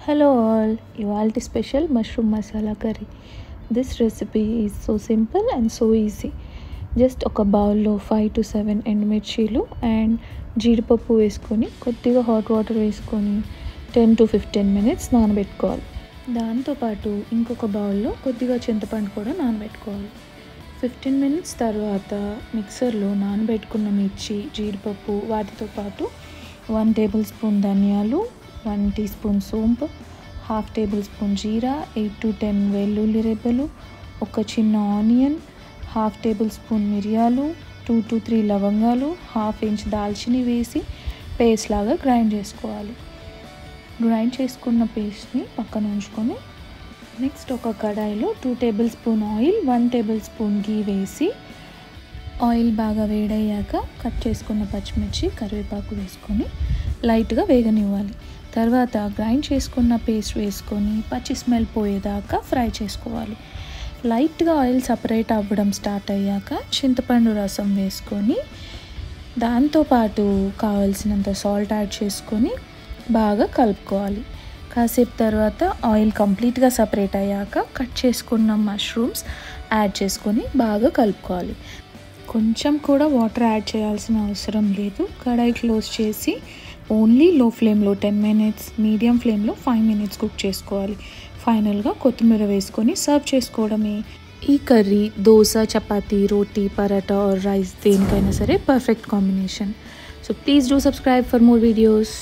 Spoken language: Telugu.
Hello all, Ivalti special mushroom masala curry. This recipe is so simple and so easy. Just ఒక బౌల్లో 5 to 7 ఎండుమిర్చీలు అండ్ జీడిపప్పు వేసుకొని కొద్దిగా హాట్ వాటర్ వేసుకొని 10 to 15 మినిట్స్ నానబెట్టుకోవాలి. దాంతోపాటు ఇంకొక బౌల్లో కొద్దిగా చింతపండు కూడా నానబెట్టుకోవాలి. 15 మినిట్స్ తర్వాత మిక్సర్లో నానబెట్టుకున్న మిర్చి జీడిపప్పు వాటితో పాటు 1 టేబుల్ స్పూన్ ధనియాలు, 1 టీ స్పూన్ సోంపు, half table spoon jeera, 8 to 10 వెల్లుల్లి రెబ్బలు, ఒక చిన్న ఆనియన్, హాఫ్ టేబుల్ స్పూన్ మిరియాలు, 2 to 3 లవంగాలు, హాఫ్ ఇంచ్ దాల్చిని వేసి పేస్ట్ లాగా గ్రైండ్ చేసుకోవాలి. గ్రైండ్ చేసుకున్న పేస్ట్ని పక్కన ఉంచుకొని నెక్స్ట్ ఒక కడాయిలో 2 tablespoon oil, 1 tablespoon ghee వేసి ఆయిల్ బాగా వేడయ్యాక కట్ చేసుకున్న పచ్చిమిర్చి కరివేపాకు వేసుకొని లైట్గా వేగనివ్వాలి. తర్వాత గ్రైండ్ చేసుకున్న పేస్ట్ వేసుకొని పచ్చి స్మెల్ పోయేదాకా ఫ్రై చేసుకోవాలి. లైట్గా ఆయిల్ సపరేట్ అవ్వడం స్టార్ట్ అయ్యాక చింతపండు రసం వేసుకొని దాంతోపాటు కావాల్సినంత సాల్ట్ యాడ్ చేసుకొని బాగా కలుపుకోవాలి. కాసేపు తర్వాత ఆయిల్ కంప్లీట్గా సపరేట్ అయ్యాక కట్ చేసుకున్న మష్రూమ్స్ యాడ్ చేసుకొని బాగా కలుపుకోవాలి. కొంచెం కూడా వాటర్ యాడ్ చేయాల్సిన అవసరం లేదు. కడాయి క్లోజ్ చేసి ఓన్లీ లో ఫ్లేమ్లో 10 మినిట్స్, మీడియం ఫ్లేమ్లో 5 మినిట్స్ కుక్ చేసుకోవాలి. ఫైనల్గా కొత్తిమీర వేసుకొని సర్వ్ చేసుకోవడమే. ఈ కర్రీ దోశ, చపాతీ, రోటీ, పరాటా ఆర్ రైస్ దేనికైనా సరే perfect combination. So please do subscribe for more videos.